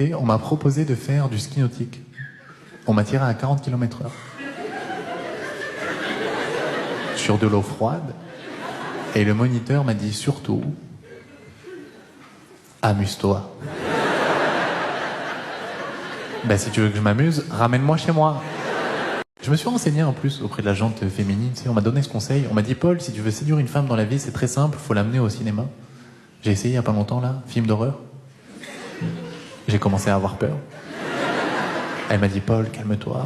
Et on m'a proposé de faire du ski nautique. On m'a tiré à 40 km/h. Sur de l'eau froide. Et le moniteur m'a dit surtout, amuse-toi. Ben, si tu veux que je m'amuse, ramène-moi chez moi. Je me suis renseigné en plus auprès de la jante féminine. Tu sais, on m'a donné ce conseil. On m'a dit, Paul, si tu veux séduire une femme dans la vie, c'est très simple, faut l'amener au cinéma. J'ai essayé il y a pas longtemps là, film d'horreur. J'ai commencé à avoir peur. Elle m'a dit, Paul, calme-toi.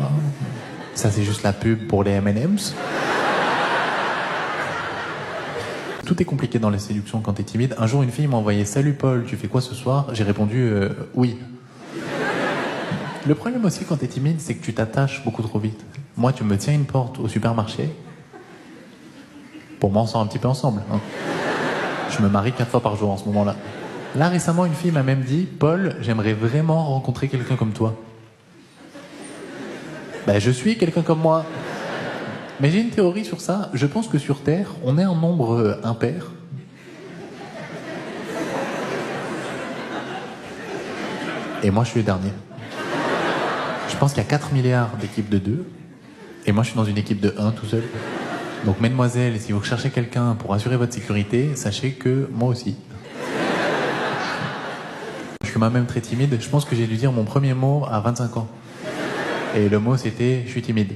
Ça, c'est juste la pub pour les M&M's. Tout est compliqué dans la séduction quand t'es timide. Un jour, une fille m'a envoyé « Salut Paul, tu fais quoi ce soir ?» J'ai répondu « Oui ». Le problème aussi quand t'es timide, c'est que tu t'attaches beaucoup trop vite. Moi, tu me tiens une porte au supermarché. Pour moi, on sort un petit peu ensemble. Hein. Je me marie 4 fois par jour en ce moment-là. Là, récemment, une fille m'a même dit « Paul, j'aimerais vraiment rencontrer quelqu'un comme toi. » Ben, je suis quelqu'un comme moi. Mais j'ai une théorie sur ça. Je pense que sur Terre, on est un nombre impair. Et moi, je suis le dernier. Je pense qu'il y a 4 milliards d'équipes de 2. Et moi, je suis dans une équipe de 1 tout seul. Donc, mesdemoiselles, si vous recherchez quelqu'un pour assurer votre sécurité, sachez que moi aussi. Je suis moi-même très timide. Je pense que j'ai dû dire mon premier mot à 25 ans. Et le mot, c'était « je suis timide ».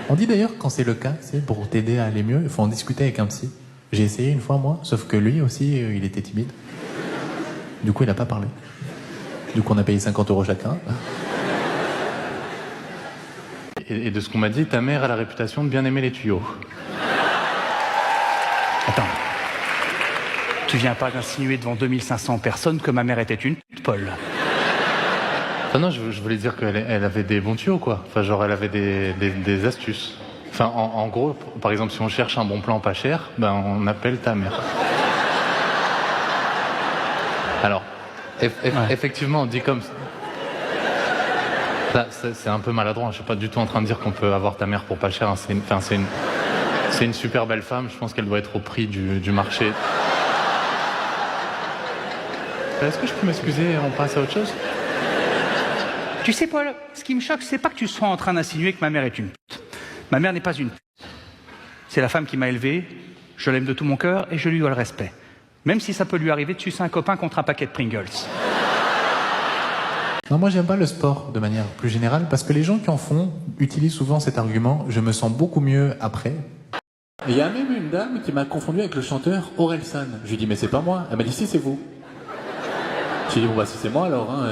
On dit d'ailleurs, quand c'est le cas, c'est pour t'aider à aller mieux, il faut en discuter avec un psy. J'ai essayé une fois, moi, sauf que lui aussi, il était timide. Du coup, il n'a pas parlé. Du coup, on a payé 50 € chacun. Et de ce qu'on m'a dit, ta mère a la réputation de bien aimer les tuyaux. Attends. Tu viens pas d'insinuer devant 2500 personnes que ma mère était une pute, Paul. Enfin non, je voulais dire qu'elle avait des bons tuyaux, quoi. Enfin, genre, elle avait des astuces. Enfin, en gros, par exemple, si on cherche un bon plan pas cher, ben, on appelle ta mère. Alors, effectivement, dit comme... Là, c'est un peu maladroit. Je suis pas du tout en train de dire qu'on peut avoir ta mère pour pas cher. Hein. C'est une super belle femme. Je pense qu'elle doit être au prix du marché. Est-ce que je peux m'excuser et on passe à autre chose ? Tu sais, Paul, ce qui me choque, c'est pas que tu sois en train d'insinuer que ma mère est une pute. Ma mère n'est pas une pute. C'est la femme qui m'a élevé, je l'aime de tout mon cœur et je lui dois le respect. Même si ça peut lui arriver de sucer un copain contre un paquet de Pringles. Non, moi, j'aime pas le sport de manière plus générale parce que les gens qui en font utilisent souvent cet argument « je me sens beaucoup mieux après ». Il y a même une dame qui m'a confondu avec le chanteur Orelsan. Je lui ai dit « mais c'est pas moi ». Elle m'a dit « si, c'est vous ». J'ai dit « bon bah si c'est moi alors, hein,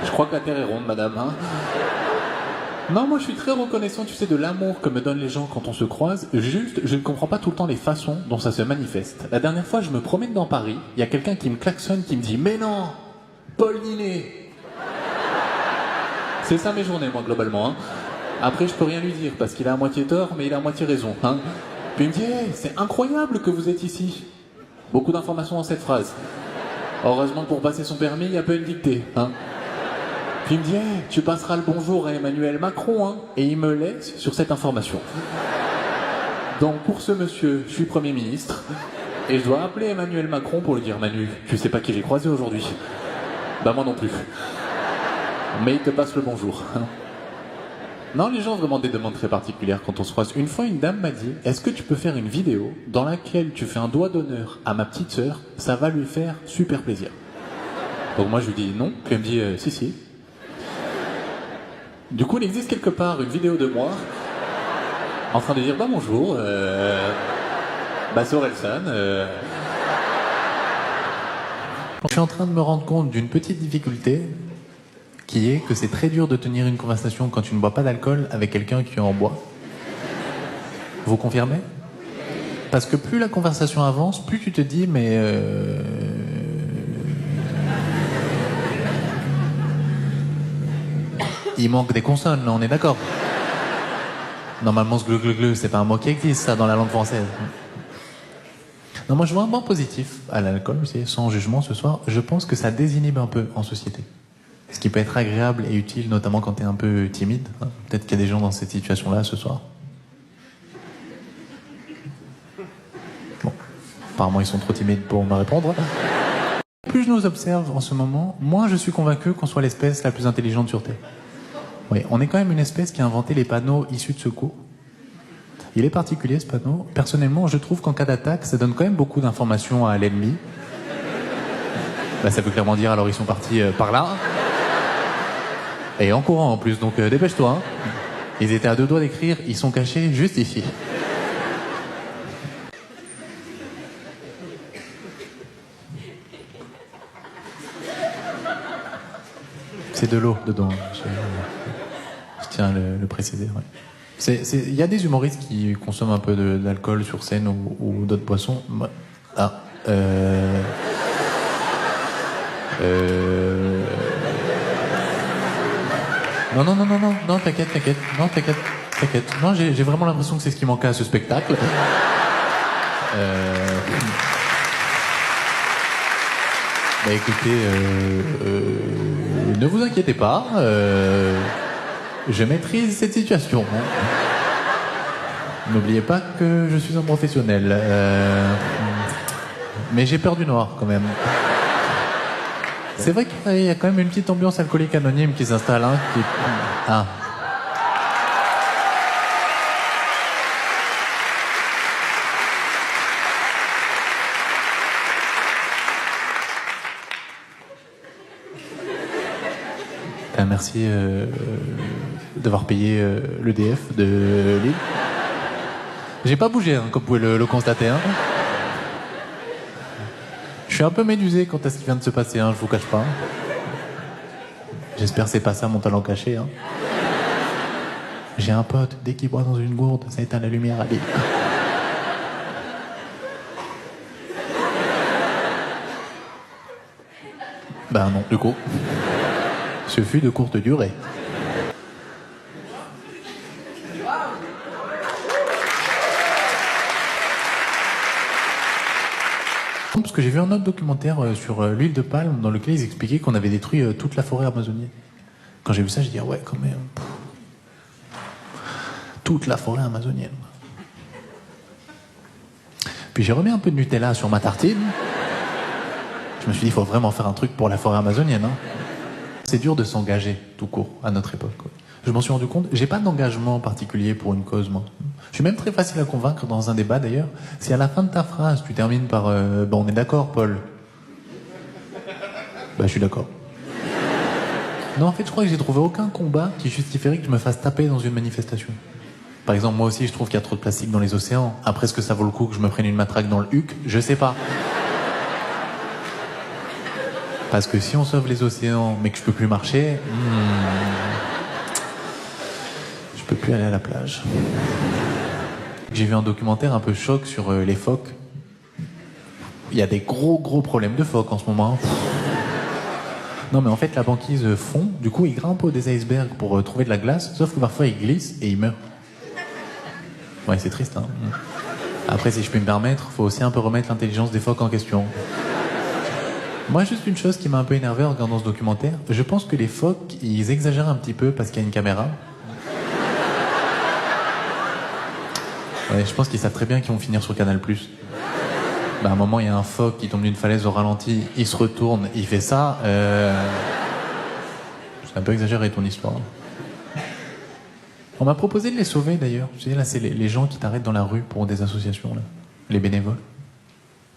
je crois que la terre est ronde, madame. Hein. » Non, moi je suis très reconnaissant, tu sais, de l'amour que me donnent les gens quand on se croise. Juste, je ne comprends pas tout le temps les façons dont ça se manifeste. La dernière fois, je me promène dans Paris, il y a quelqu'un qui me klaxonne, qui me dit « mais non, Paul Ninet !» C'est ça mes journées, moi, globalement. Hein. Après, je peux rien lui dire, parce qu'il a à moitié tort, mais il a à moitié raison. Hein. Puis il me dit hey, « c'est incroyable que vous êtes ici. » Beaucoup d'informations dans cette phrase. Heureusement que pour passer son permis, il y a pas une dictée. Hein. Puis il me dit hey, « tu passeras le bonjour à Emmanuel Macron. Hein. » Et il me laisse sur cette information. Donc pour ce monsieur, je suis Premier ministre, et je dois appeler Emmanuel Macron pour lui dire « Manu, tu sais pas qui j'ai croisé aujourd'hui ?» Bah moi non plus. Mais il te passe le bonjour. Non, les gens ont vraiment des demandes très particulières quand on se croise. Une fois, une dame m'a dit « Est-ce que tu peux faire une vidéo dans laquelle tu fais un doigt d'honneur à ma petite sœur? Ça va lui faire super plaisir. » Donc moi, je lui dis non. Puis elle me dit « Si, si. » Du coup, il existe quelque part une vidéo de moi en train de dire « Bah bonjour, c'est Orelsan. Je suis en train de me rendre compte d'une petite difficulté qui est que c'est très dur de tenir une conversation quand tu ne bois pas d'alcool avec quelqu'un qui en boit. Vous confirmez? Parce que plus la conversation avance, plus tu te dis mais il manque des consonnes, là, on est d'accord. Normalement ce gleu c'est pas un mot qui existe ça dans la langue française. Non, moi je vois un point positif à l'alcool, sans jugement ce soir. Je pense que ça désinhibe un peu en société. Ce qui peut être agréable et utile, notamment quand tu es un peu timide. Hein. Peut-être qu'il y a des gens dans cette situation-là ce soir. Bon, apparemment ils sont trop timides pour me répondre. Plus je nous observe en ce moment, moins je suis convaincu qu'on soit l'espèce la plus intelligente sur Terre. Oui, on est quand même une espèce qui a inventé les panneaux issus de secours. Il est particulier ce panneau. Personnellement, je trouve qu'en cas d'attaque, ça donne quand même beaucoup d'informations à l'ennemi. Bah, ça veut clairement dire, alors ils sont partis par là. Et en courant en plus, donc dépêche-toi. Hein. Ils étaient à 2 doigts d'écrire, ils sont cachés juste ici. C'est de l'eau dedans. Je tiens à le préciser. Ouais. Il y a des humoristes qui consomment un peu d'alcool sur scène ou d'autres boissons. Ah. Non, t'inquiète. Non, j'ai vraiment l'impression que c'est ce qui manquait à ce spectacle. Bah écoutez, ne vous inquiétez pas, je maîtrise cette situation. N'oubliez pas que je suis un professionnel. Mais j'ai peur du noir quand même. C'est vrai qu'il y a quand même une petite ambiance alcoolique anonyme qui s'installe. Hein, Ah. Merci d'avoir payé l'EDF de Lille. J'ai pas bougé, hein, comme vous pouvez le constater. Hein. Je suis un peu médusé quant à ce qui vient de se passer, hein, je vous cache pas. J'espère que c'est pas ça mon talent caché. Hein. J'ai un pote, dès qu'il boit dans une gourde, ça éteint la lumière à Lille. Ben non, du coup. Ce fut de courte durée. Parce que j'ai vu un autre documentaire sur l'huile de palme dans lequel ils expliquaient qu'on avait détruit toute la forêt amazonienne. Quand j'ai vu ça, j'ai dit, ah ouais, quand même. Toute la forêt amazonienne. Puis j'ai remis un peu de Nutella sur ma tartine. Je me suis dit, il faut vraiment faire un truc pour la forêt amazonienne. Hein. C'est dur de s'engager, tout court, à notre époque. Ouais. Je m'en suis rendu compte, j'ai pas d'engagement particulier pour une cause, moi. Je suis même très facile à convaincre dans un débat, d'ailleurs. Si à la fin de ta phrase, tu termines par bah, on est d'accord, Paul. Bah, je suis d'accord. Non, en fait, je crois que j'ai trouvé aucun combat qui justifierait que je me fasse taper dans une manifestation. Par exemple, moi aussi, je trouve qu'il y a trop de plastique dans les océans. Après, est-ce que ça vaut le coup que je me prenne une matraque dans le huc? Je sais pas. Parce que si on sauve les océans, mais que je peux plus marcher, je peux plus aller à la plage. J'ai vu un documentaire un peu choc sur les phoques. Il y a des gros problèmes de phoques en ce moment. Non mais en fait la banquise fond, du coup ils grimpent des icebergs pour trouver de la glace, sauf que parfois ils glissent et ils meurent. Ouais, c'est triste, hein. Après, si je puis me permettre, faut aussi un peu remettre l'intelligence des phoques en question. Moi, juste une chose qui m'a un peu énervé en regardant ce documentaire, je pense que les phoques, ils exagèrent un petit peu parce qu'il y a une caméra. Ouais, je pense qu'ils savent très bien qu'ils vont finir sur Canal+. Bah, à un moment, il y a un phoque qui tombe d'une falaise au ralenti, il se retourne, il fait ça. C'est un peu exagéré ton histoire. On m'a proposé de les sauver d'ailleurs. Tu sais, là, c'est les gens qui t'arrêtent dans la rue pour des associations, là. Les bénévoles.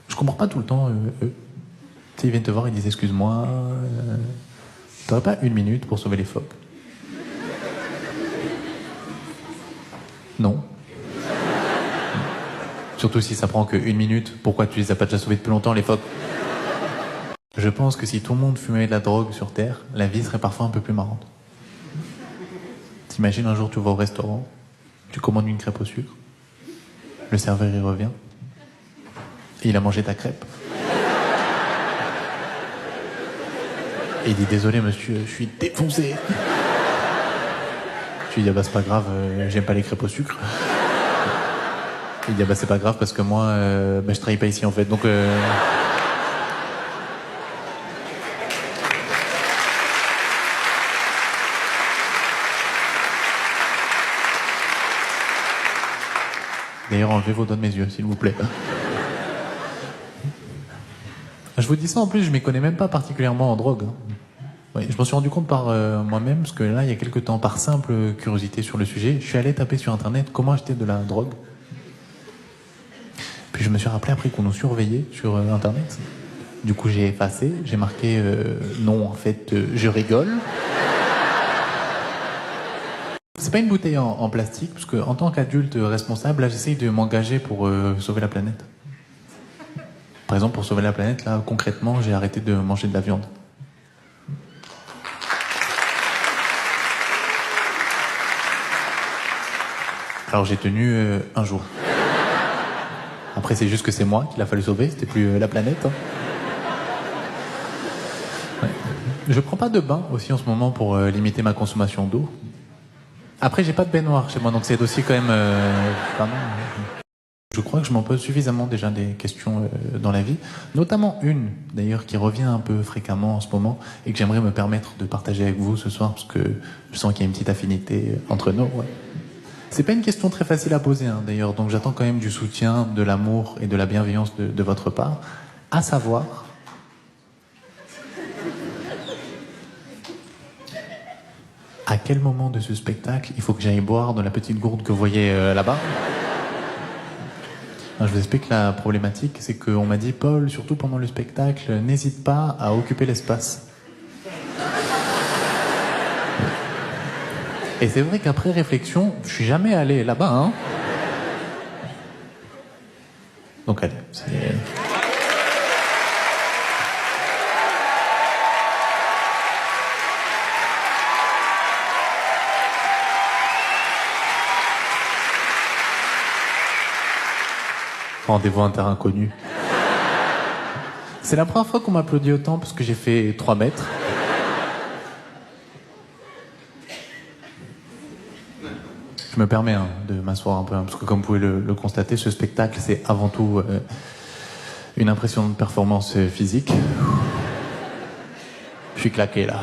Je comprends pas tout le temps, eux. Tu sais, ils viennent te voir, ils disent excuse-moi, t'aurais pas 1 minute pour sauver les phoques? Non. Surtout si ça prend que 1 minute, pourquoi tu les as pas déjà sauvés depuis longtemps, les phoques? Je pense que si tout le monde fumait de la drogue sur Terre, la vie serait parfois un peu plus marrante. T'imagines un jour tu vas au restaurant, tu commandes une crêpe au sucre, le serveur y revient, et il a mangé ta crêpe. Et il dit désolé monsieur, je suis défoncé. Je lui dis ah bah c'est pas grave, j'aime pas les crêpes au sucre. Il dit ah bah c'est pas grave parce que moi bah, je travaille pas ici en fait donc D'ailleurs enlevez vos doigts de mes yeux s'il vous plaît. Je vous dis ça, en plus, je m'y connais même pas particulièrement en drogue. Hein. Oui, je m'en suis rendu compte par moi-même, parce que là, il y a quelques temps, par simple curiosité sur le sujet, je suis allé taper sur Internet comment acheter de la drogue. Puis je me suis rappelé après qu'on nous surveillait sur Internet. Du coup, j'ai effacé, j'ai marqué non, en fait, je rigole. C'est pas une bouteille en plastique, parce que en tant qu'adulte responsable, là, j'essaye de m'engager pour sauver la planète. Par exemple, pour sauver la planète, là, concrètement, j'ai arrêté de manger de la viande. Alors j'ai tenu un jour. Après, c'est juste que c'est moi qu'il a fallu sauver, c'était plus la planète. Hein. Ouais. Je prends pas de bain aussi en ce moment pour limiter ma consommation d'eau. Après, j'ai pas de baignoire chez moi, donc c'est aussi quand même pas mal. Je crois que je m'en pose suffisamment déjà des questions dans la vie, notamment une d'ailleurs qui revient un peu fréquemment en ce moment et que j'aimerais me permettre de partager avec vous ce soir parce que je sens qu'il y a une petite affinité entre nous. Ouais. C'est pas une question très facile à poser hein, d'ailleurs, donc j'attends quand même du soutien, de l'amour et de la bienveillance de votre part, à savoir... À quel moment de ce spectacle il faut que j'aille boire dans la petite gourde que vous voyez là-bas? Je vous explique la problématique, c'est qu'on m'a dit, Paul, surtout pendant le spectacle, n'hésite pas à occuper l'espace. Et c'est vrai qu'après réflexion, je suis jamais allé là-bas, hein. Donc allez, c'est... Rendez-vous un terrain inconnu. C'est la première fois qu'on m'applaudit autant parce que j'ai fait 3 mètres. Je me permets hein, de m'asseoir un peu, hein, parce que comme vous pouvez le constater, ce spectacle, c'est avant tout une impressionnante performance physique. Je suis claqué là.